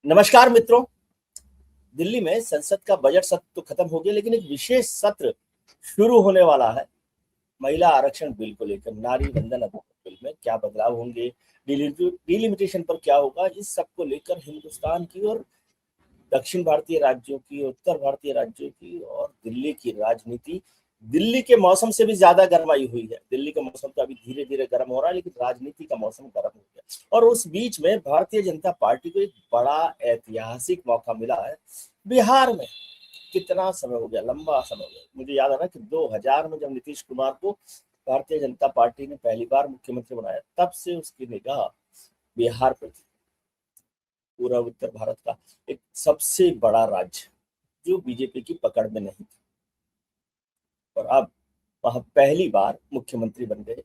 नमस्कार मित्रों। दिल्ली में संसद का बजट सत्र तो खत्म हो गया, लेकिन एक विशेष सत्र शुरू होने वाला है। महिला आरक्षण बिल को लेकर नारी वंदन अधिनियम बिल में क्या बदलाव होंगे, डिलिमिटेशन पर क्या होगा, इस सब को लेकर हिंदुस्तान की और दक्षिण भारतीय राज्यों की, उत्तर भारतीय राज्यों की और दिल्ली की राजनीति दिल्ली के मौसम से भी ज्यादा गर्माई हुई है। दिल्ली का मौसम तो अभी धीरे धीरे गर्म हो रहा है, लेकिन राजनीति का मौसम गर्म हो गया। और उस बीच में भारतीय जनता पार्टी को एक बड़ा ऐतिहासिक मौका मिला है। बिहार में कितना समय हो गया, लंबा समय हो गया। मुझे याद आ रहा है कि 2000 में जब नीतीश कुमार को भारतीय जनता पार्टी ने पहली बार मुख्यमंत्री बनाया, तब से उसकी निगाह बिहार पर थी। पूरा उत्तर भारत का एक सबसे बड़ा राज्य जो बीजेपी की पकड़ में नहीं था, और अब वहां पहली बार मुख्यमंत्री बन गए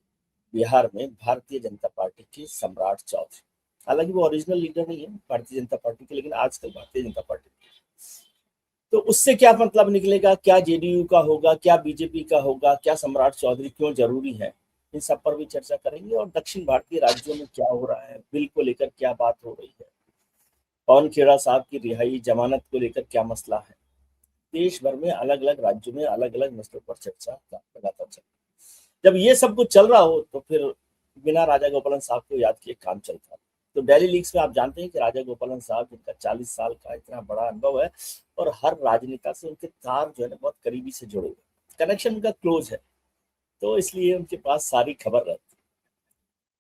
बिहार में भारतीय जनता पार्टी के सम्राट चौधरी। हालांकि वो ओरिजिनल लीडर नहीं है भारतीय जनता पार्टी के, लेकिन आजकल भारतीय जनता पार्टी। तो उससे क्या मतलब निकलेगा, क्या जेडीयू का होगा, क्या बीजेपी का होगा, क्या सम्राट चौधरी क्यों जरूरी है, इन सब पर भी चर्चा करेंगे। और दक्षिण भारतीय राज्यों में क्या हो रहा है, बिल को लेकर क्या बात हो रही है, पवन खेड़ा साहब की रिहाई, जमानत को लेकर क्या मसला है। देश भर में अलग अलग राज्यों में अलग अलग मसलों पर चर्चा लगातार चल। जब ये सब कुछ चल रहा हो तो फिर बिना राजा गोपालन साहब को याद किए काम चलता है। तो दिल्ली लीग्स में आप जानते हैं कि राजा गोपालन साहब, जिनका 40 साल का इतना बड़ा अनुभव है और हर राजनेता से उनके तार जो है ना बहुत करीबी से जुड़े हुए, कनेक्शन उनका क्लोज है, तो इसलिए उनके पास सारी खबर रहती है।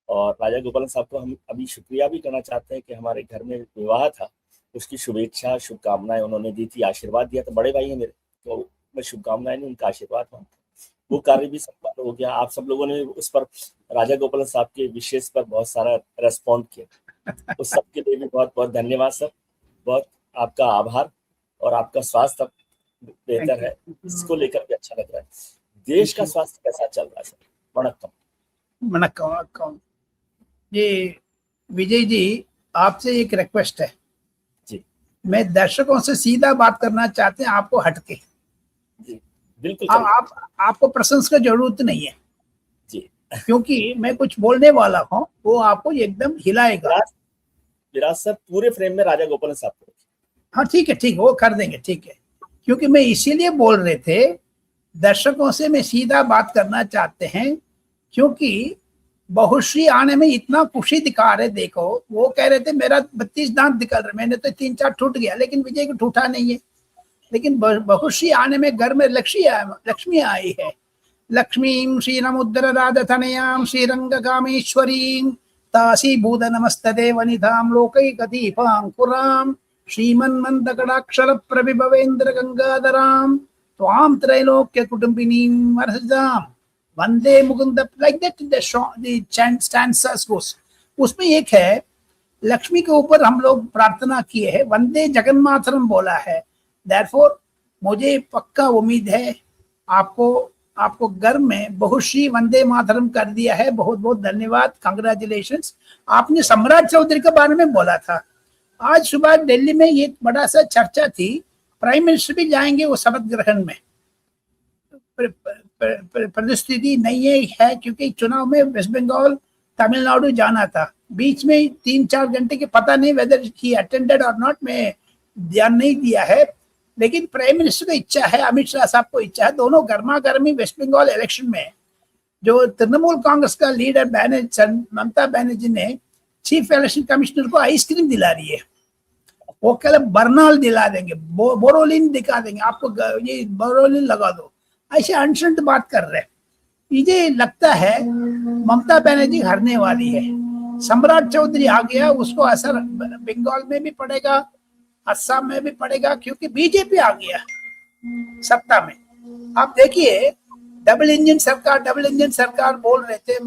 और राजा गोपालन साहब को हम अभी शुक्रिया भी करना चाहते हैं कि हमारे घर में विवाह था, उसकी शुभेच्छा शुभकामनाएं उन्होंने दी थी, आशीर्वाद दिया। तो बड़े भाई हैं मेरे, तो मैं शुभकामनाएं नहीं, उनका आशीर्वाद मांगता। वो कार्य भी संपन्न हो गया। आप सब लोगों ने उस पर, राजा गोपालन साहब के विशेष पर बहुत सारा रेस्पॉन्ड किया, उस सब के लिए भी बहुत बहुत धन्यवाद सर। बहुत आपका आभार। और आपका स्वास्थ्य बेहतर है, इसको लेकर भी अच्छा लग रहा है। देश का स्वास्थ्य कैसा चल रहा है सर? वणक्कम। वणक्कम जी। विजय जी, आपसे एक रिक्वेस्ट है जी। मैं दर्शकों से सीधा बात करना चाहते हैं, आपको हटके। जी बिल्कुल। आपको प्रशंसा की जरूरत नहीं है जी, क्योंकि मैं कुछ बोलने वाला हूँ वो आपको एकदम हिलाएगा। विराज सर पूरे फ्रेम में राजा गोपालन साहब को। हाँ ठीक है, वो कर देंगे, ठीक है। क्योंकि मैं इसीलिए बोल रहे थे, दर्शकों से मैं सीधा बात करना चाहते हैं, क्योंकि बहुश्री आने में इतना खुशी दिखा रहे। देखो, वो कह रहे थे मेरा 32 दांत निकल रहे, मैंने तो 3-4 टूट गया, लेकिन विजय को टूटा नहीं है। लेकिन बहुश्री आने में घर में लक्ष्मी आई है। लक्ष्मीं श्रीरमुद्र राजतनयां श्रीरंग कामेश्वरीं तासीभूत नमस्तते वनितां लोकैकदीपांकुरां श्रीमन्मन्दकटाक्षर प्रविभवेन्द्र गंगाधरां त्वां त्रैलोक्य कुटुंबिनीं वरदां वंदे मुकुंद। Like that the chant stanzas goes. उसमें एक है, लक्ष्मी के ऊपर हम लोग प्रार्थना किए हैं, वंदे जगन्मातरम बोला है। देयरफॉर मुझे पक्का उम्मीद है आपको घर में बहुश्री वंदे मातरम कर दिया है। बहुत बहुत धन्यवाद, कांग्रेचुलेशंस। आपने सम्राट चौधरी के बारे में बोला था। आज सुबह दिल्ली में ये बड़ा सा चर्चा थी, प्राइम मिनिस्टर भी जाएंगे वो शपथ ग्रहण में। परिस्थिति नहीं है क्योंकि चुनाव में वेस्ट बंगाल तमिलनाडु जाना था, बीच में 3-4 घंटे के, पता नहीं वेदर ही अटेंडेड और नॉट, में ध्यान नहीं दिया है। लेकिन प्राइम मिनिस्टर को इच्छा है, अमित शाह साहब को इच्छा है, दोनों गर्मा गर्मी वेस्ट बंगाल इलेक्शन में जो तृणमूल कांग्रेस का लीडर ममता बनर्जी ने चीफ इलेक्शन कमिश्नर को आइसक्रीम दिला रही है। वो कह रहे बर्नाल दिला देंगे, बोरोलिन दिखा देंगे, आपको ये बोरोलिन लगा दो, ऐसे अनशंट बात कर रहे हैं। मुझे लगता है ममता बनर्जी हारने वाली है। सम्राट चौधरी आ गया, उसको असर बंगाल में भी पड़ेगा, असम में भी पड़ेगा, क्योंकि बीजेपी आ गया सत्ता में। आप देखिए, डबल इंजन सरकार बोल रहे थे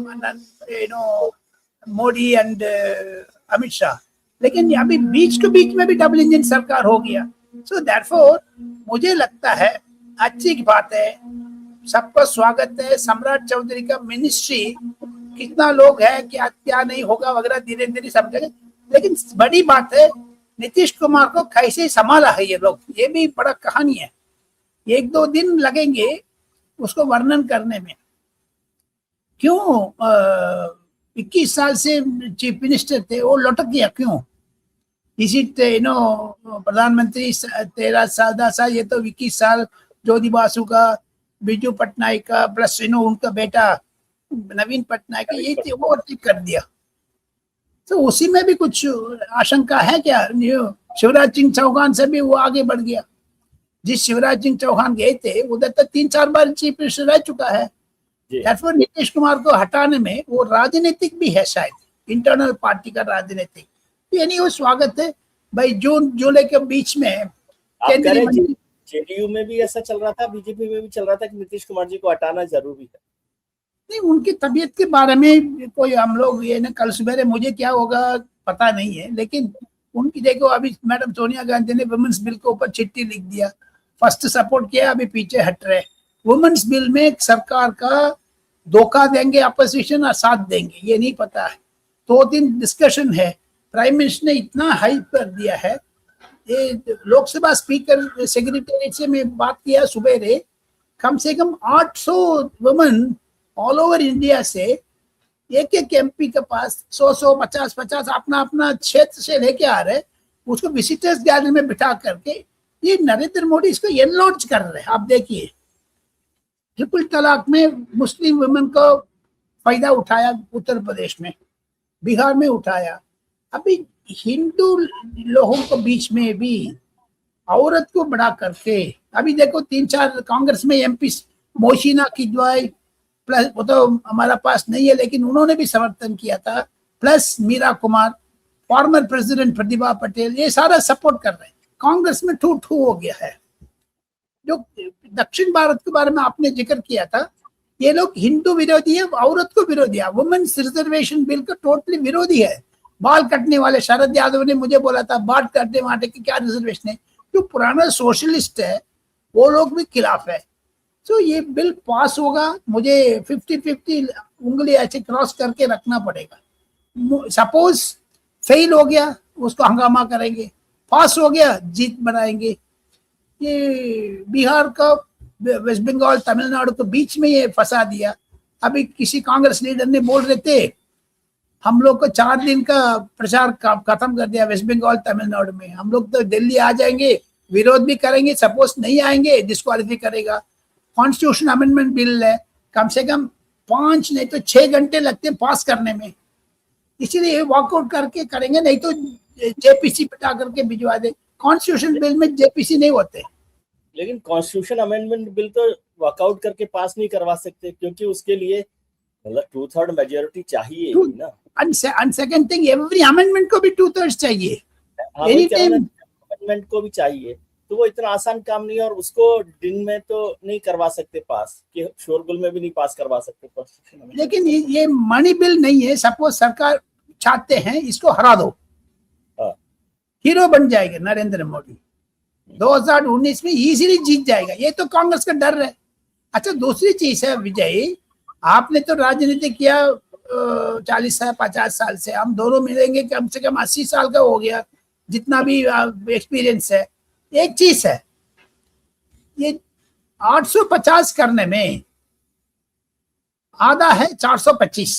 मोदी एंड अमित शाह, लेकिन अभी बीच टू बीच में भी डबल इंजन सरकार हो गया। सो देयरफॉर मुझे लगता है अच्छी बात है, सबका स्वागत है। सम्राट चौधरी का मिनिस्ट्री कितना लोग है, क्या नहीं होगा वगैरह धीरे धीरे समझेंगे। लेकिन बड़ी बात है नीतीश कुमार को कैसे संभाला है ये लोग, ये भी बड़ा कहानी है। 1-2 दिन लगेंगे उसको वर्णन करने में। क्यों 21 साल से चीफ मिनिस्टर थे, वो लटक गया क्यों? इसी प्रधानमंत्री 13 साल 10 साल, ये तो 21 साल ज्योति बासु का, बीजू पटनायक का, प्लस उनका बेटा नवीन पटनायक, ये वो ठीक कर दिया। तो उसी में भी कुछ आशंका है क्या? शिवराज सिंह चौहान से भी वो आगे बढ़ गया। जिस शिवराज सिंह चौहान गए थे उधर तक 3-4 बार चीफ मिनिस्टर रह चुका है। नीतीश कुमार को हटाने में वो राजनीतिक भी है, शायद इंटरनल पार्टी का राजनीतिक, ये नहीं वो स्वागत है भाई। जून जुलाई के बीच में जेडीयू में भी ऐसा चल रहा था, बीजेपी में भी चल रहा था कि नीतीश कुमार जी को हटाना जरूरी है। नहीं, उनकी तबीयत के बारे में कोई हम लोग ये ना, कल सुबह मुझे क्या होगा पता नहीं है, लेकिन उनकी देखो अभी मैडम सोनिया गांधी ने वुमेन्स बिल के ऊपर चिट्ठी लिख दिया, फर्स्ट सपोर्ट किया, अभी पीछे हट रहे। वुमेन्स बिल में सरकार का धोखा देंगे अपोजिशन और साथ देंगे, ये नहीं पता है। 2-3 डिस्कशन है, प्राइम मिनिस्टर ने इतना हाइप कर दिया है। ये लोकसभा स्पीकर सेक्रेटरी से मैं बात किया सुबह रे, कम से कम 800 वुमेन ऑल ओवर इंडिया से एक एमपी के पास 100 50 अपना अपना क्षेत्र से लेके आ रहे, उसको विजिटर्स गैलरी में बिठा करके ये नरेंद्र मोदी इसको एनलॉन्च कर रहे हैं। आप देखिए, ट्रिपल तलाक में मुस्लिम वुमेन को फायदा उठाया, उत्तर प्रदेश में, बिहार में उठाया। अभी हिंदू लोगों को बीच में भी औरत को बढ़ा करके, अभी देखो 3-4 कांग्रेस में एमपी, मोशिना किदवाई, प्लस वो तो हमारा पास नहीं है लेकिन उन्होंने भी समर्थन किया था, plus Meera Kumar, former president Pratibha Patel, ये सारा सपोर्ट कर रहे हैं। कांग्रेस में ठू ठू हो गया है। जो दक्षिण भारत के बारे में आपने जिक्र किया था, ये लोग हिंदू विरोधी है, औरत को विरोधी है, वुमेन्स रिजर्वेशन बिल का टोटली विरोधी है। बाल कटने वाले शरद यादव ने मुझे बोला था, बाल कटने वाले की क्या रिजर्वेशन है? जो पुराना सोशलिस्ट है वो लोग भी खिलाफ है। तो ये बिल पास होगा, मुझे 50-50 उंगली ऐसे क्रॉस करके रखना पड़ेगा। सपोज फेल हो गया, उसको हंगामा करेंगे, पास हो गया जीत बनाएंगे। ये बिहार का, वेस्ट बंगाल, तमिलनाडु के बीच में ये फंसा दिया। अभी किसी कांग्रेस लीडर ने बोल रहे थे हम लोग को 4 दिन का प्रचार खत्म कर दिया वेस्ट बंगाल तमिलनाडु में, हम लोग तो दिल्ली आ जाएंगे, विरोध भी करेंगे, सपोज नहीं आएंगे डिस्क्वालिफाई करेगा। कॉन्स्टिट्यूशन अमेंडमेंट बिल है, कम से कम 5 नहीं तो 6 घंटे लगते हैं पास करने में, इसीलिए वॉकआउट करके करेंगे, नहीं तो जेपीसी पिटा करके भिजवा दे। कॉन्स्टिट्यूशन बिल में जेपीसी नहीं होते। लेकिन कॉन्स्टिट्यूशन अमेंडमेंट बिल तो वॉकआउट करके पास नहीं करवा सकते, क्योंकि उसके लिए मतलब 2/3 मेजोरिटी चाहिए ना। And second thing, every amendment को भी 2/3 चाहिए, एनी टाइम अमेंडमेंट को भी चाहिए, तो वो इतना आसान काम नहीं है। और उसको दिन में तो नहीं करवा सकते पास, कि शोरगुल में भी नहीं पास करवा सकते कॉन्स्टिट्यूशन। लेकिन ये मनी बिल नहीं है। सपोज सरकार चाहते हैं इसको हरा दो, हीरो बन जाएगा नरेंद्र मोदी, 2019 में इजीली जीत जाएगा, ये तो कांग्रेस का डर है। अच्छा, दूसरी चीज है विजय, आपने तो राजनीति किया 40 साल 50 साल से, हम दोनों मिलेंगे कम से कम 80 साल का हो गया, जितना भी एक्सपीरियंस है। एक चीज है, ये 850 करने में आधा है 425,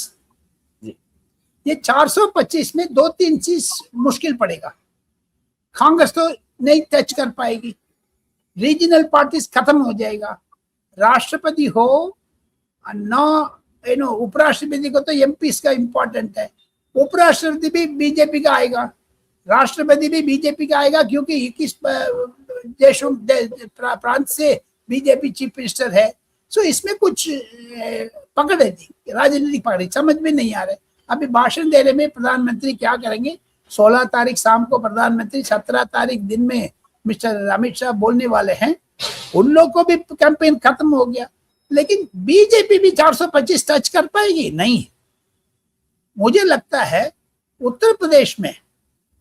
ये 425 में 2-3 चीज मुश्किल पड़ेगा। कांग्रेस तो नहीं टच कर पाएगी, रीजनल पार्टीज खत्म हो जाएगा, राष्ट्रपति हो ना, उपराष्ट्रपति को तो एमपी का इंपॉर्टेंट है, उपराष्ट्रपति भी बीजेपी का आएगा, राष्ट्रपति भी बीजेपी का आएगा, क्योंकि 21 देशों प्रांत से बीजेपी चीफ मिनिस्टर है। सो इसमें कुछ पकड़ है, राजनीतिक पकड़ समझ में नहीं आ रहे। अभी भाषण देने में प्रधानमंत्री क्या करेंगे, 16 तारीख शाम को प्रधानमंत्री, 17 तारीख दिन में मिस्टर अमित शाह बोलने वाले हैं, उन लोगों को भी कैंपेन खत्म हो गया। लेकिन बीजेपी भी 425 टच कर पाएगी? नहीं। मुझे लगता है उत्तर प्रदेश में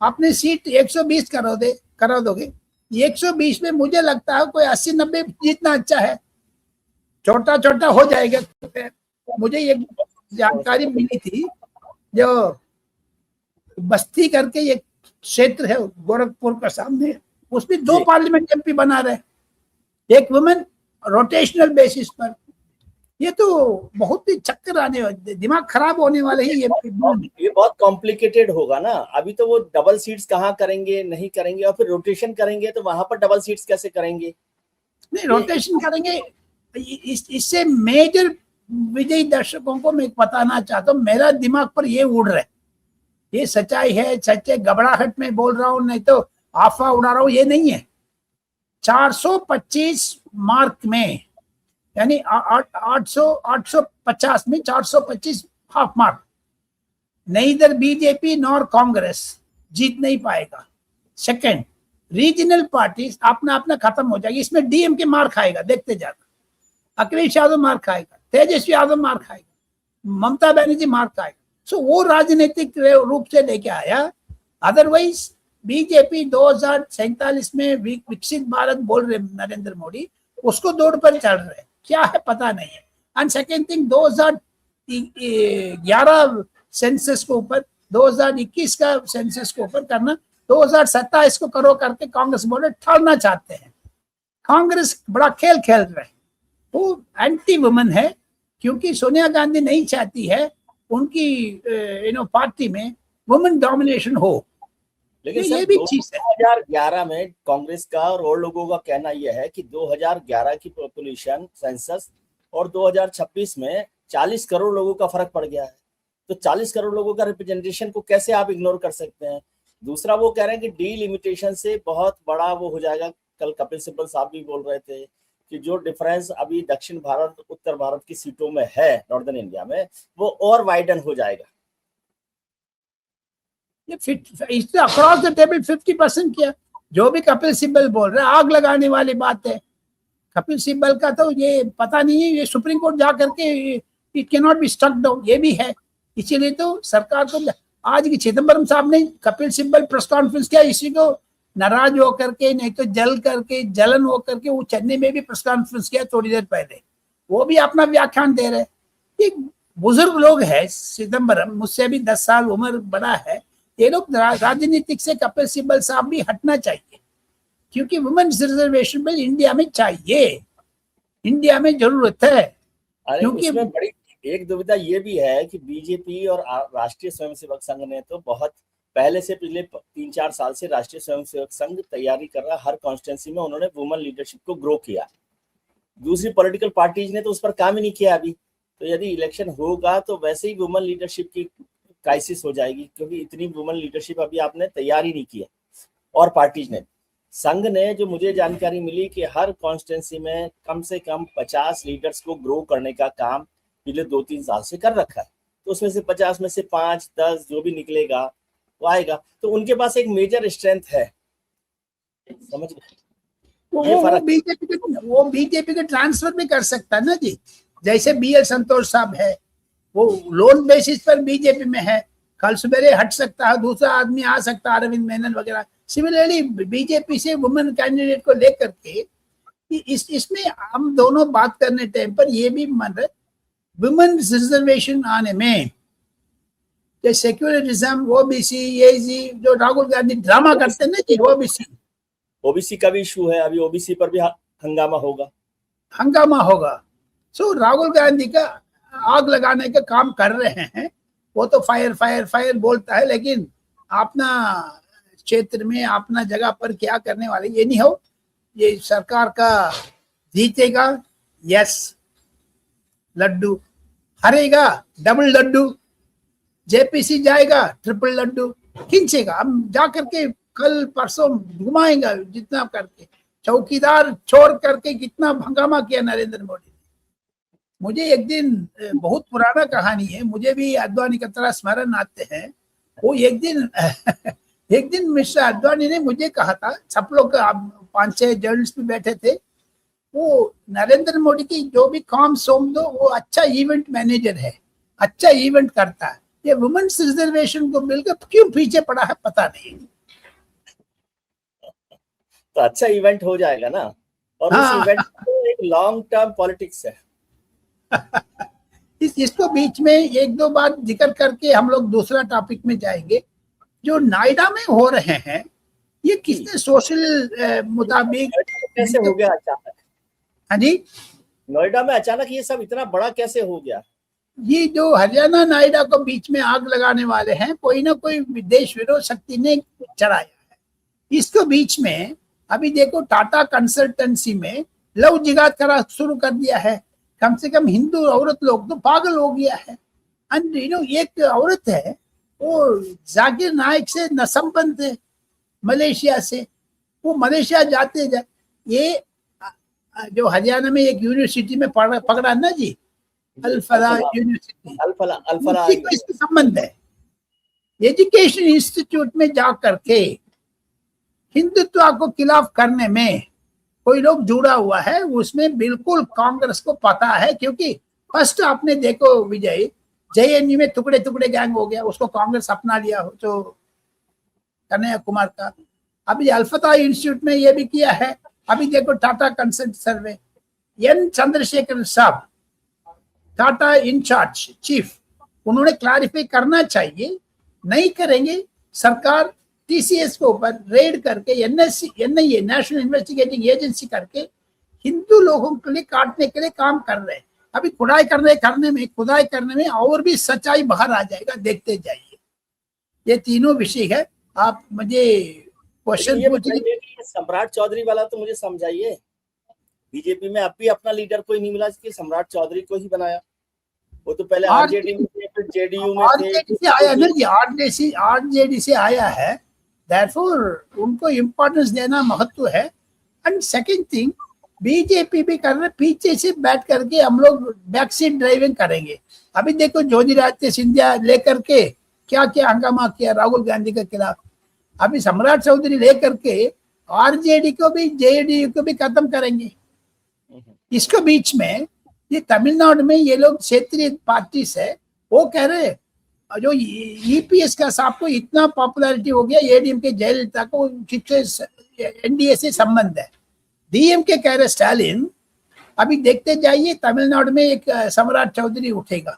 आपने सीट 120 करा दोगे, 120 में मुझे लगता है कोई 80-90 जितना अच्छा है, छोटा छोटा हो जाएगा। मुझे एक जानकारी मिली थी, जो बस्ती करके एक क्षेत्र है गोरखपुर का सामने, उसमें 2 पार्लियामेंट एमपी बना रहे, एक वुमेन रोटेशनल बेसिस पर, ये तो बहुत ही चक्कर आने वाले, दिमाग खराब होने वाले ही ये बहुत कॉम्प्लिकेटेड होगा ना। अभी तो वो डबल सीट्स कहाँ करेंगे, नहीं करेंगे, और फिर रोटेशन करेंगे तो वहां पर डबल सीट्स कैसे करेंगे? नहीं, रोटेशन करेंगे। इससे मेजर विजयी दर्शकों को मैं बताना चाहता हूँ, मेरा दिमाग पर ये उड़ रहा है, ये सच्चाई है, सच्चे घबराहट में बोल रहा हूँ, नहीं तो अफवाह उड़ा रहा हूँ, ये नहीं है। 425 मार्क में, यानी 850 में 425 half mark, neither BJP nor Congress जीत नहीं पाएगा। सेकंड, रीजनल पार्टीज अपना अपना खत्म हो जाएगी। इसमें डीएमके मार खाएगा, देखते जाना, अखिलेश यादव मार खाएगा, तेजस्वी यादव मार खाएगा, ममता बनर्जी मार खाएगा। सो वो राजनीतिक रूप से लेके आया। अदरवाइज बीजेपी 2047 में विकसित भारत बोल रहे नरेंद्र मोदी, उसको दौड़ पर चढ़ रहे, क्या है पता नहीं है। एंड सेकेंड थिंग, 2011 सेंसस को ऊपर, 2021 का सेंसस को ऊपर करना, 2027 को करो करके कांग्रेस बोले ठहरना चाहते हैं। कांग्रेस बड़ा खेल खेल रहे हैं, वो एंटी वुमेन है, क्योंकि सोनिया गांधी नहीं चाहती है उनकी पार्टी में वुमेन डोमिनेशन हो। लेकिन ये भी चीज है। 2011 में कांग्रेस का और लोगों का कहना यह है कि 2011 की पॉपुलेशन सेंसस और 2026 में 40 करोड़ लोगों का फर्क पड़ गया है। तो 40 करोड़ लोगों का रिप्रेजेंटेशन को कैसे आप इग्नोर कर सकते हैं? दूसरा, वो कह रहे हैं कि डीलिमिटेशन से बहुत बड़ा वो हो जाएगा। कल कपिल सिब्बल साहब भी बोल रहे थे कि जो डिफरेंस अभी दक्षिण भारत उत्तर भारत की सीटों में है नॉर्दर्न इंडिया में, वो और वाइडन हो जाएगा। इससे अक्रॉस द टेबल 50% किया। जो भी कपिल सिब्बल बोल रहे हैं, आग लगाने वाली बात है। कपिल सिब्बल का तो ये पता नहीं है, ये सुप्रीम कोर्ट जा करके it can not be stuck down, ये भी है। इसीलिए तो सरकार को आज की चिदम्बरम साहब ने कपिल सिब्बल प्रेस कॉन्फ्रेंस किया, इसी को नाराज होकर के, नहीं तो जलन होकर के वो चेन्नई में भी प्रेस कॉन्फ्रेंस किया थोड़ी देर पहले, वो भी अपना व्याख्यान दे रहे। ये बुजुर्ग लोग है, चिदम्बरम मुझसे भी 10 साल उम्र बड़ा है। ये लोग राजनीतिक से कपिल सिब्बल साहब भी हटना चाहिए, क्योंकि वुमेन्स रिजर्वेशन बिल इंडिया में चाहिए, इंडिया में जरूरत है। क्योंकि बड़ी एक दुविधा ये भी है कि बीजेपी और राष्ट्रीय स्वयंसेवक संघ ने तो बहुत पहले से, पिछले 3-4 साल से राष्ट्रीय स्वयंसेवक संघ तैयारी कर रहा, हर कॉन्स्टिट्यूंसी में उन्होंने वुमेन लीडरशिप को ग्रो किया। दूसरी पॉलिटिकल पार्टीज ने तो उस पर काम ही नहीं किया अभी। तो यदि इलेक्शन होगा तो वैसे ही वुमेन लीडरशिप की क्राइसिस हो जाएगी, क्योंकि इतनी वुमेन लीडरशिप अभी आपने तैयार ही नहीं किया। और पार्टीज ने, संघ ने, जो मुझे जानकारी मिली कि हर कॉन्स्टिट्यूंसी में कम से कम 50 लीडर्स को ग्रो करने का काम पिछले 2-3 साल से कर रखा है। तो उसमें से 50 में से 5-10 जो भी निकलेगा वो आएगा। तो उनके पास एक मेजर स्ट्रेंथ है, समझ गए? वो बीजेपी के ट्रांसफर भी कर सकता है ना जी। जैसे बीएल संतोष साहब है, वो लोन बेसिस पर बीजेपी में है, कल सवेरे हट सकता है, दूसरा आदमी आ सकता है, अरविंद मेनन वगैरह। सिमिलरली बीजेपी से वुमेन कैंडिडेट को लेकर के इसमें हम दोनों बात करने टाइम पर ये भी मन रहे, वुमेन रिजर्वेशन आने में सेक्युलरिज्म, ओबीसी, ये जो राहुल गांधी ड्रामा करते हैं ना कि ओबीसी का भी इशू है, अभी ओबीसी पर भी हंगामा होगा। सो राहुल गांधी का आग लगाने का काम कर रहे हैं। वो तो फायर बोलता है, लेकिन अपना क्षेत्र में, अपना जगह पर क्या करने वाले ये नहीं हो। ये सरकार का जीतेगा यस लड्डू, हारेगा डबल लड्डू, जेपीसी जाएगा ट्रिपल लड्डू खींचेगा। हम जा करके कल परसों घुमाएंगा जितना करके, चौकीदार छोड़ करके कितना हंगामा किया नरेंद्र मोदी। मुझे एक दिन, बहुत पुराना कहानी है, मुझे भी अद्वानी का तरह स्मरण आते हैं। वो एक दिन मिस्टर अद्वानी ने मुझे कहा था, सब लोग 5-6 जर्नलिस्ट भी बैठे थे, वो नरेंद्र मोदी की जो भी काम सौंप दो, वो अच्छा इवेंट मैनेजर है, अच्छा इवेंट करता है। ये वुमेन्स रिजर्वेशन को मिलकर क्यों पीछे पड़ा है पता नहीं। तो अच्छा इवेंट हो जाएगा ना, और उस इवेंट में एक लॉन्ग टर्म पॉलिटिक्स है। इसको बीच में 1-2 बात जिक्र करके हम लोग दूसरा टॉपिक में जाएंगे। जो नोएडा में हो रहे हैं, ये किसने सोशल मुताबिक कैसे हो गया अचानक? हाँ जी, नोएडा में अचानक ये सब इतना बड़ा कैसे हो गया? ये जो हरियाणा नोएडा को बीच में आग लगाने वाले हैं, कोई ना कोई देश विरोध शक्ति ने चलाया है इसको बीच में। अभी देखो टाटा कंसल्टेंसी में लव जिहाद करा शुरू कर दिया है। कम से कम हिंदू औरत लोग तो पागल हो गया है। एंड एक औरत है वो जाकिर नाइक से न संबंध है, मलेशिया से। वो मलेशिया जाते ये जो हरियाणा में एक यूनिवर्सिटी में पकड़ा ना जी, अल-फलाह यूनिवर्सिटी, अल-फलाह इसका संबंध है। एजुकेशन इंस्टीट्यूट में जा करके हिंदुत्व को खिलाफ करने में कोई लोग जुड़ा हुआ है, उसमें बिल्कुल कांग्रेस को पता है। क्योंकि फर्स्ट आपने देखो विजय, जेएनयू में टुकड़े टुकड़े गैंग हो गया, उसको कांग्रेस अपना लिया हो तो कन्हैया कुमार का। अभी अल-फलाह इंस्टीट्यूट में ये भी किया है। अभी देखो टाटा कंसल्ट सर्वे, एन चंद्रशेखर साहब टाटा इंचार्ज चीफ, उन्होंने क्लैरिफाई करना चाहिए। नहीं करेंगे सरकार टीसीएस के ऊपर रेड करके एनआईए नेशनल इन्वेस्टिगेटिंग एजेंसी करके हिंदू लोगों के लिए काटने के लिए काम कर रहे हैं। अभी खुदाई करने में और भी सच्चाई बाहर आ जाएगा, देखते जाइए। ये तीनों विषय है। आप मुझे क्वेश्चन पूछिए। सम्राट चौधरी वाला तो मुझे समझाइए। बीजेपी में अब भी अपना लीडर कोई नहीं मिला, कि सम्राट चौधरी को ही बनाया। वो तो पहले आरजेडी में थे, फिर जेडीयू में थे, आरजेडी से आया ना जी, आरजेडी से आया है, देयरफॉर उनको इंपॉर्टेंस देना महत्व है। एंड सेकंड थिंग, बीजेपी भी कर रहे, पीछे से बैठ करके हम लोग बैक सीट ड्राइविंग करेंगे। अभी देखो ज्योतिरादित्य सिंधिया लेकर के क्या क्या हंगामा किया राहुल गांधी के खिलाफ। अभी सम्राट चौधरी लेकर के आरजेडी को भी जेडीयू को भी खत्म करेंगे। इसके बीच में ये तमिलनाडु में ये लोग क्षेत्रीय पार्टी है, वो कह रहे जो ईपीएस का साहब को इतना पॉपुलैरिटी हो गया, एडीएमके जयललिता को एनडीए से संबंध है। डीएमके कह रहे स्टालिन। अभी देखते जाइए तमिलनाडु में एक सम्राट चौधरी उठेगा,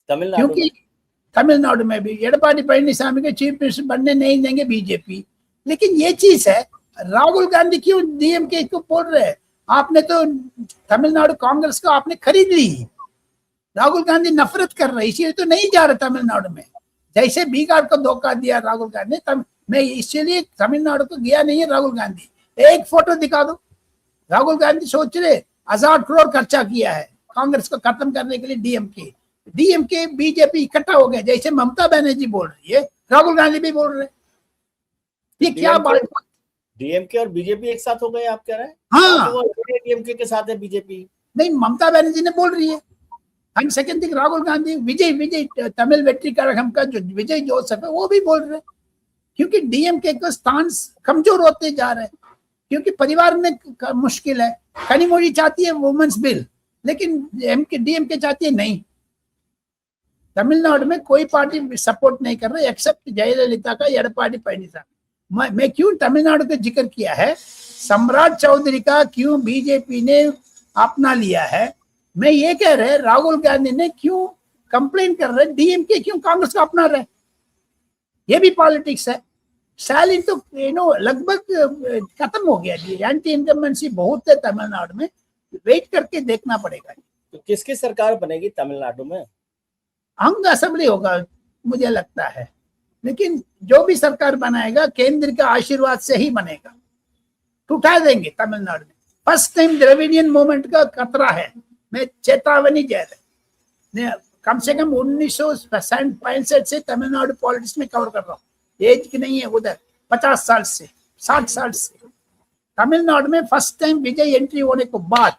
क्योंकि तमिलनाडु में भी एडपाडी पழனிசாमी के चीफ मिनिस्टर बनने नहीं देंगे बीजेपी। लेकिन ये चीज है, राहुल गांधी क्यों डीएमके को बोल रहे हैं? आपने तो तमिलनाडु कांग्रेस को आपने खरीद ली। राहुल गांधी नफरत कर रहे, इसलिए तो नहीं जा रहे तमिलनाडु में। जैसे बिहार को धोखा दिया राहुल गांधी, मैं इसलिए तमिलनाडु को गया नहीं है राहुल गांधी। एक फोटो दिखा दो, राहुल गांधी सोच रहे 1000 करोड़ खर्चा किया है कांग्रेस को खत्म करने के लिए। डीएमके बीजेपी इकट्ठा हो गया, जैसे ममता बनर्जी बोल रही है, राहुल गांधी भी बोल रहे। ये क्या बात? डीएमके और बीजेपी एक साथ हो गए आप कह रहे हैं? हाँ, डीएमके के साथ है बीजेपी। नहीं, ममता बनर्जी ने बोल रही है। And second thing, Rahul Gandhi, Vijay Tamil Vettri Kazhagam का जो विजय जोसेफ है वो भी बोल रहे हैं। क्योंकि डीएमके का स्थान कमजोर होते जा रहे हैं, क्योंकि परिवार में मुश्किल है। कनिमोझी चाहती है वुमेन्स बिल, लेकिन डीएमके चाहती है नहीं। तमिलनाडु में कोई पार्टी सपोर्ट नहीं कर रही एक्सेप्ट जयललिता का एडपाडी पழனிசாमी। मैं क्यों तमिलनाडु का जिक्र किया है, सम्राट चौधरी का क्यों बीजेपी ने अपना लिया है। मैं ये कह रहे राहुल गांधी ने क्यों कंप्लेन कर रहे, डीएमके क्यों कांग्रेस का अपना रहे। ये भी पॉलिटिक्स है। स्टालिन तो लगभग खत्म हो गया जी, एंटी इनकम्बेंसी बहुत है तमिलनाडु में। वेट करके देखना पड़ेगा। तो किसकी सरकार बनेगी तमिलनाडु में? अंग असेंबली होगा मुझे लगता है, लेकिन जो भी सरकार बनाएगा केंद्र का आशीर्वाद से ही बनेगा। तो उठा देंगे तमिलनाडु में। फर्स्ट टाइम द्रविडियन मूवमेंट का खतरा है। मैं चेतावनी दे रहा, कम से कम 1965 से तमिलनाडु पॉलिटिक्स में कवर कर रहा हूँ। एज की नहीं है उधर, 50 साल से 60 साल से तमिलनाडु में फर्स्ट टाइम विजय एंट्री होने के बाद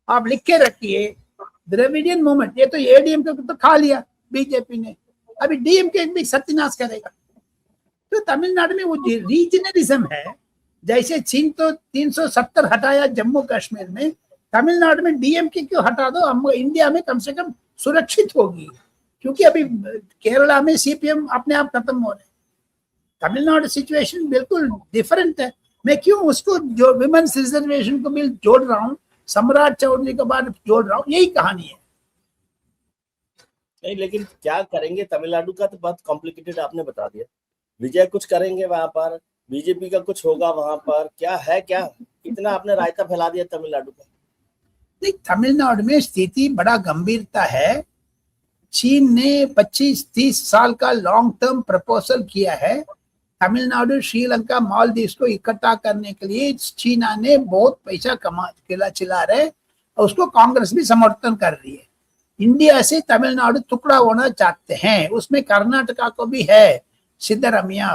आप लिख के रखिए द्रविडियन मूवमेंट। ये तो एडीएमके को तो खा लिया बीजेपी ने, अभी डीएमके भी सत्यानाश करेगा। तो तमिलनाडु में वो रीजनलिज्म है। जैसे चीन तो 370 हटाया जम्मू कश्मीर में, तमिलनाडु में डीएमके क्यों हटा दो, हम इंडिया में कम से कम सुरक्षित होगी। क्योंकि अभी केरला में सीपीएम अपने आप खत्म हो रहे, तमिलनाडु सिचुएशन बिल्कुल डिफरेंट है। मैं क्यों उसको जो विमेन्स रिजर्वेशन को बिल जोड़ रहा हूँ, सम्राट चौधरी के बाद जोड़ रहा हूँ, यही कहानी है। नहीं, लेकिन क्या करेंगे तमिलनाडु का तो बहुत कॉम्प्लिकेटेड आपने बता दिया। विजय कुछ करेंगे वहां पर, बीजेपी का कुछ होगा वहां पर, क्या है क्या? कितना आपने रायता फैला दिया तमिलनाडु का। नहीं, तमिलनाडु में स्थिति बड़ा गंभीरता है। चीन ने 25-30 साल का लॉन्ग टर्म प्रपोजल किया है। तमिलनाडु, श्रीलंका, मालदीव को इकट्ठा करने के लिए चीना ने बहुत पैसा चिल्ला रहे और उसको कांग्रेस भी समर्थन कर रही है। इंडिया से तमिलनाडु टुकड़ा होना चाहते हैं, उसमें कर्नाटका को भी है, सिद्धरामैया,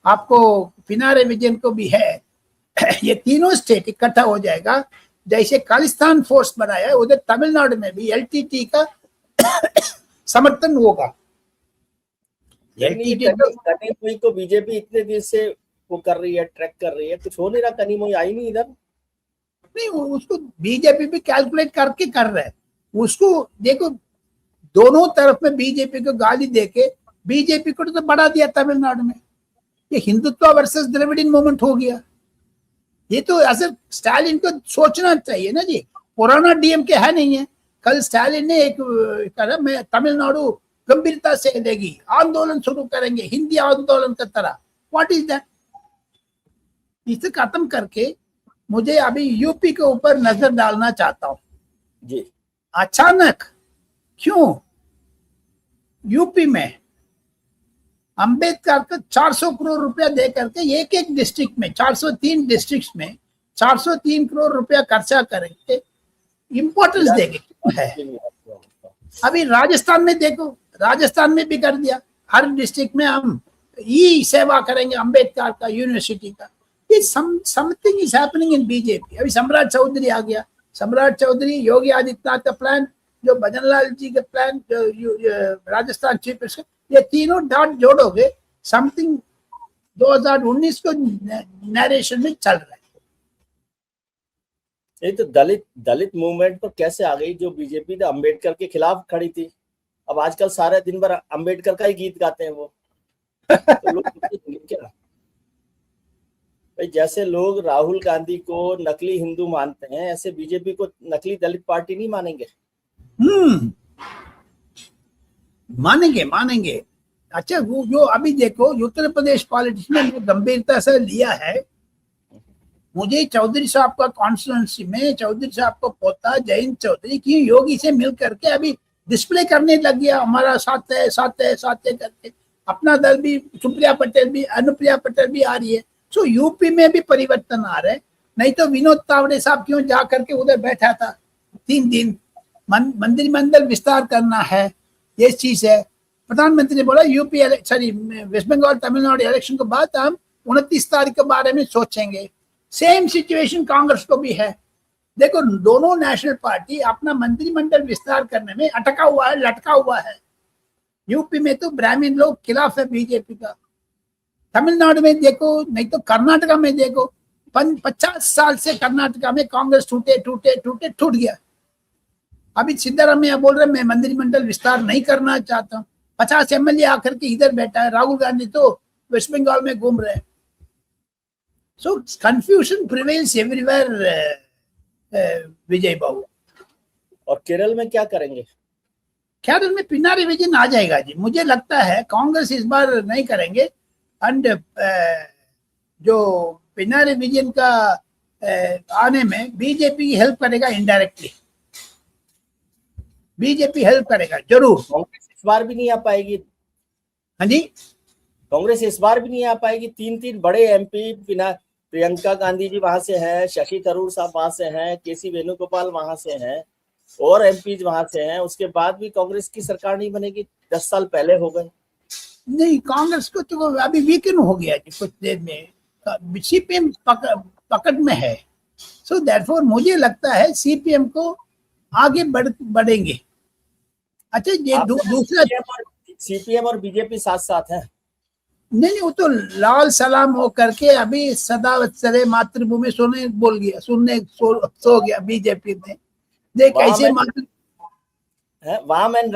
आपको पिनारे विजयन को भी है। ये तीनों स्टेट इकट्ठा हो जाएगा। जैसे खालिस्तान फोर्स बनाया उधर तमिलनाडु में भी एलटीटी का समर्थन होगा। कनिमोई को बीजेपी इतने दिन से वो कर रही है, ट्रैक कर रही है, कुछ हो नहीं रहा। कनिमोई आई नहीं इधर। नहीं, उसको बीजेपी भी कैलकुलेट करके कर रहे हैं। उसको देखो, दोनों तरफ में बीजेपी को गाली देके बीजेपी को तो बढ़ा दिया तमिलनाडु में। ये हिंदुत्व वर्सेस द्रविडियन मूवमेंट हो गया। ये तो असर स्टालिन को सोचना चाहिए ना जी। पुराना डीएमके है नहीं है। कल स्टालिन ने एक कहा, मैं तमिलनाडु गंभीरता से लेगी, आंदोलन शुरू करेंगे हिंदी आंदोलन की तरह। What is that? इसे खत्म करके मुझे अभी यूपी के ऊपर नजर डालना चाहता हूँ जी। अचानक क्यों यूपी में अंबेडकर को 400 करोड़ रुपया दे करके एक एक डिस्ट्रिक्ट में 403 डिस्ट्रिक्ट में 403 करोड़ रुपया खर्चा करेंगे, इंपॉर्टेंस देंगे क्यों है? अभी राजस्थान में देखो, राजस्थान में भी कर दिया। हर डिस्ट्रिक्ट में हम ई सेवा करेंगे अंबेडकर का, यूनिवर्सिटी का। ये something is happening in BJP. अभी सम्राट चौधरी आ गया। सम्राट चौधरी, योगी आदित्यनाथ का प्लान, जो भजनलाल जी का प्लान, जो राजस्थान चीफ मिनिस्टर, ये तीनों डॉट जोड़ोगे, समथिंग 2019 को नरेशन में चल रहा है। ये तो दलित मूवमेंट पर कैसे आ गई, जो बीजेपी तो अंबेडकर के खिलाफ खड़ी थी। अब आजकल सारे दिन भर अंबेडकर का ही गीत गाते हैं वो। तो लोग क्या भाई, जैसे लोग राहुल गांधी को नकली हिंदू मानते हैं, ऐसे बीजेपी को नकली दलित पार्टी नहीं मानेंगे। मानेंगे। अच्छा, वो जो अभी देखो उत्तर प्रदेश पॉलिटिक्स में गंभीरता से लिया है। मुझे चौधरी साहब का कॉन्स्टिट्यूंसी में चौधरी साहब को पोता जयंत चौधरी की योगी से मिल करके अभी डिस्प्ले करने लग गया, हमारा साथ है करके। अपना दल भी, सुप्रिया पटेल भी, अनुप्रिया पटेल भी आ रही है। सो यूपी में भी परिवर्तन आ रहे। नहीं तो विनोद तावड़े साहब क्यों जा करके उधर बैठा था 3 दिन? मंत्रिमंडल विस्तार करना है, ये चीज है। प्रधानमंत्री ने बोला यूपी वेस्ट बंगाल तमिलनाडु इलेक्शन के बाद हम 29 तारीख के बारे में सोचेंगे। सेम सिचुएशन कांग्रेस को भी है। देखो, दोनों नेशनल पार्टी अपना मंत्रिमंडल विस्तार करने में अटका हुआ है, लटका हुआ है। यूपी में तो ब्राह्मण लोग खिलाफ है बीजेपी का। तमिलनाडु में देखो, नहीं तो कर्नाटका में देखो, 50 साल से कर्नाटका में कांग्रेस टूट गया। अभी सिद्धरामैया बोल रहे मैं मंत्रिमंडल विस्तार नहीं करना चाहता हूँ। 50 एमएलए आकर के इधर बैठा है। राहुल गांधी तो वेस्ट बंगाल में घूम रहे हैं। सो कंफ्यूजन प्रिवेल्स एवरीवेयर, विजय बाबू। और केरल में क्या करेंगे? केरल में पिनारी विजयन आ जाएगा जी। मुझे लगता है कांग्रेस इस बार नहीं करेंगे। एंड जो पिनारी विजयन का आने में बीजेपी हेल्प करेगा, इनडायरेक्टली बीजेपी हेल्प करेगा जरूर। कांग्रेस इस बार भी नहीं आ पाएगी। हाँ जी, कांग्रेस इस बार भी नहीं आ पाएगी। 3 बड़े एमपी, प्रियंका गांधी जी वहां से हैं, शशि थरूर साहब वहां से हैं, केसी वेणुगोपाल वहां से हैं, और एमपी वहां से हैं। उसके बाद भी कांग्रेस की सरकार नहीं बनेगी। 10 साल पहले हो गए। नहीं, कांग्रेस को तो अभी वीकेंड हो गया जी कुछ देर में। सीपीएम पकड़ में है। सो देयरफॉर मुझे लगता है सीपीएम को आगे बढ़ेंगे। अच्छा, ये दूसरा, सीपीएम और बीजेपी साथ साथ है। नहीं, वो तो लाल सलाम हो करके अभी सदा वत्सरे मातृभूमि सोने बोल गया, सुनने सो गया बीजेपी ने। देख कैसे वाम एंड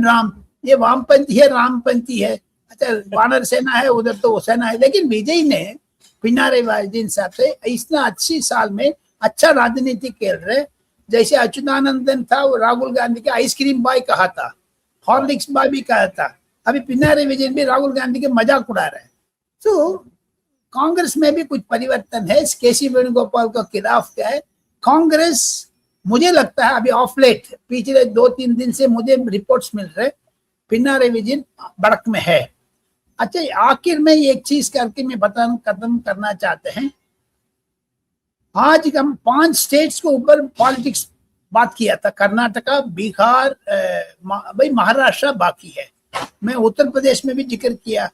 राम, ये वामपंथी है, रामपंथी है। अच्छा, वानर सेना है उधर, तो वो सेना है। लेकिन विजय ने पिनारे विजयन साहब से इतना 80 साल में अच्छा राजनीति खेल रहे। जैसे अच्युतानंदन था, वो राहुल गांधी के आइसक्रीम बॉय कहा था, हॉर्लिक्स बॉय भी कहा था। अभी पिनारे विजयन भी राहुल गांधी के मजाक उड़ा रहे हैं। तो कांग्रेस में भी कुछ परिवर्तन है। केसी वेणुगोपाल के खिलाफ क्या है, कांग्रेस, मुझे लगता है अभी ऑफ लेट पिछले 2-3 दिन से मुझे रिपोर्ट्स मिल रहे पिनाराई विजयन बड़क में है। अच्छा, आखिर में एक चीज करके मैं खत्म करना चाहते हैं। आज हम 5 स्टेट्स को ऊपर पॉलिटिक्स बात किया था, कर्नाटका, बिहार, भाई महाराष्ट्र बाकी है। मैं उत्तर प्रदेश में भी जिक्र किया।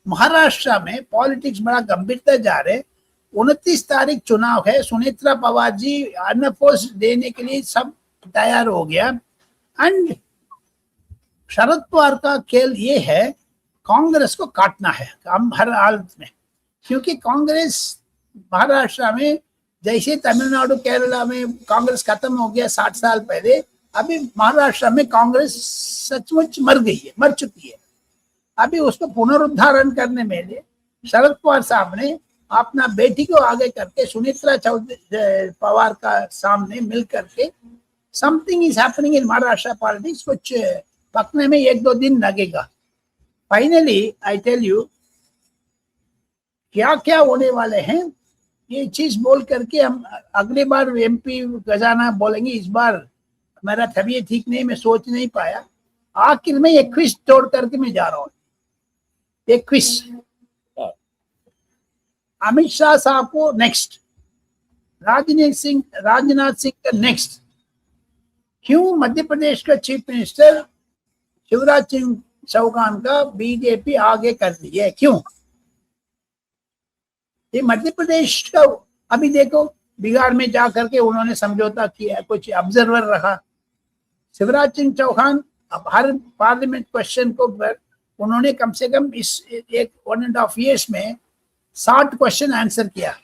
महाराष्ट्र में पॉलिटिक्स बड़ा गंभीरता जा रहे। 29 तारीख चुनाव है। सुनेत्रा पवार जी अनपोज देने के लिए सब तैयार हो गया। एंड शरद पवार का खेल ये है, कांग्रेस को काटना है हम हर हालत में, क्योंकि कांग्रेस महाराष्ट्र में जैसे तमिलनाडु केरला में कांग्रेस खत्म हो गया 60 साल पहले, अभी महाराष्ट्र में कांग्रेस सचमुच मर चुकी है। अभी उसको पुनरुद्धारण करने में लिए शरद पवार साहब ने अपना बेटी को आगे करके सुनेत्रा पवार का सामने मिल करके something is happening in Maharashtra politics, कुछ पकने में 1-2 दिन लगेगा। फाइनली आई टेल यू क्या क्या होने वाले हैं, ये चीज बोल करके हम अगली बार एमपी खजाना बोलेंगे। इस बार मेरा तबीयत ठीक नहीं, मैं सोच नहीं पाया। आखिर में एक क्विज तोड़ करके मैं जा रहा हूँ। एक क्विज, अमित शाह साहब को नेक्स्ट, राजनाथ सिंह का नेक्स्ट, क्यों मध्य प्रदेश का चीफ मिनिस्टर शिवराज सिंह चौहान का बीजेपी आगे कर रही है, क्यों? ये मध्य प्रदेश का अभी देखो, बिहार में जा करके उन्होंने समझौता किया, कुछ ऑब्जर्वर रहा। शिवराज सिंह चौहान अब हर पार्लियामेंट क्वेश्चन को उन्होंने कम से कम इस 1.5 ईयर्स में 60 क्वेश्चन आंसर किया।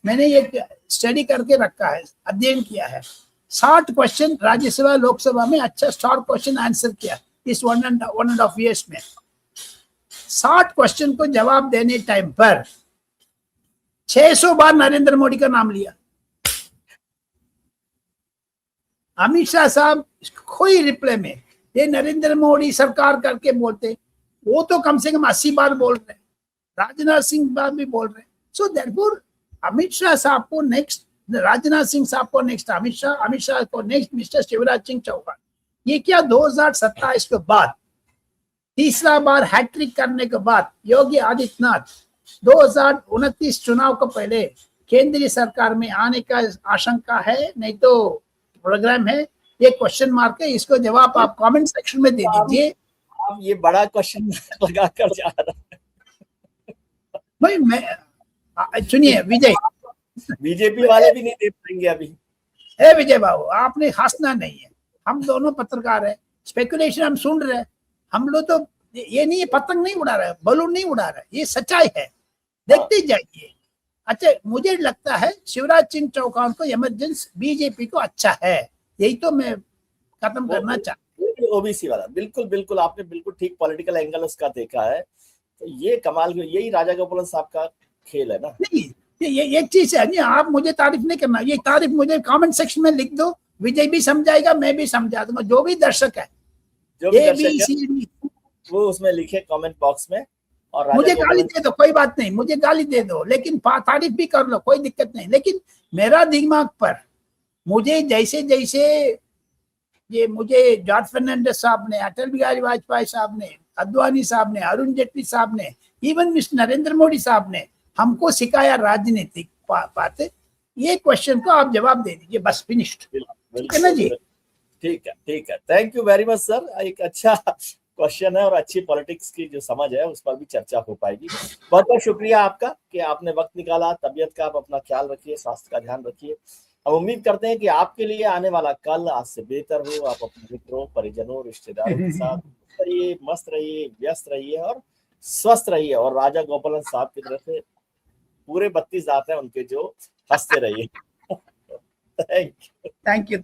मैंने एक स्टडी करके रखा है, अध्ययन किया है। 60 क्वेश्चन राज्यसभा लोकसभा में अच्छा 60 क्वेश्चन आंसर किया इस 1.5 ईयर्स में। 60 क्वेश्चन को जवाब देने टाइम पर 600 बार नरेंद्र मोदी का नाम लिया। अमित शाह साहब कोई रिप्लाई में ये नरेंद्र मोदी सरकार करके बोलते, वो तो कम से कम 80 बार बोल रहे हैं। राजनाथ सिंह बार भी बोल रहे हैं। सो देयरफॉर अमित शाह साहब को नेक्स्ट, राजनाथ सिंह साहब को नेक्स्ट अमित शाह को नेक्स्ट मिस्टर शिवराज सिंह चौहान। ये क्या 2027 के बाद तीसरा बार हैट्रिक करने के बाद योगी आदित्यनाथ 2029 चुनाव को पहले केंद्रीय सरकार में आने का आशंका है, नहीं तो प्रोग्राम है? ये क्वेश्चन मार्क है, इसको जवाब आप कमेंट सेक्शन में दे दीजिए। अब ये बड़ा क्वेश्चन लगा कर जा रहा है भाई। मैं सुनिए विजय, बीजेपी वाले भी नहीं दे पाएंगे अभी। हे विजय बाबू, आपने हंसना नहीं है, हम दोनों पत्रकार हैं, स्पेकुलेशन हम सुन रहे हैं। हम लोग तो ये नहीं, पतंग नहीं उड़ा रहे, बलून नहीं उड़ा रहे, ये सच्चाई है, देखते जाइए। अच्छा, मुझे लगता है शिवराज सिंह चौहान को इमरजेंसी बीजेपी को अच्छा है, यही तो मैं खत्म करना चाहता हूँ। ओबीसी वाला बिल्कुल बिल्कुल आपने बिल्कुल ठीक पॉलिटिकल एंगल उसका देखा है। तो ये कमाल, यही राजा गोपालन साहब का खेल है ना। नहीं, ये एक चीज है, नहीं आप मुझे तारीफ नहीं करना, ये तारीफ मुझे कमेंट सेक्शन में लिख दो, विजय भी समझाएगा, मैं भी समझा दूंगा। जो भी दर्शक है, वो उसमें लिखे कमेंट बॉक्स में। और मुझे गाली दे दो, कोई बात नहीं, मुझे गाली दे दो, लेकिन तारीफ भी कर लो, कोई दिक्कत नहीं। लेकिन मेरा दिमाग पर मुझे जैसे जैसे ये मुझे जॉर्ज फर्नांडिस साहब ने, अटल बिहारी वाजपेयी साहब ने, अद्वानी साहब ने, अरुण जेटली साहब ने, इवन मिस्टर नरेंद्र मोदी साहब ने हमको सिखाया राजनीतिक बातें। ये क्वेश्चन को आप जवाब दे दीजिए, बस फिनिश्ड। ठीक है ना जी? ठीक है, ठीक है, thank you very much sir. एक अच्छा क्वेश्चन है और अच्छी पॉलिटिक्स की जो समझ है उस पर भी चर्चा हो पाएगी। बहुत बहुत शुक्रिया आपका कि आपने वक्त निकाला। तबीयत का आप अपना ख्याल रखिए, स्वास्थ्य का ध्यान रखिए। हम उम्मीद करते हैं कि आपके लिए आने वाला कल आज से बेहतर हो। आप अपने मित्रों, परिजनों, रिश्तेदारों के साथ रहिए, मस्त रहिए, व्यस्त रहिए और स्वस्थ रहिए। और राजा गोपालन साहब की तरफ से पूरे 32 दांत हैं उनके, जो हंसते रहिए। Thank you.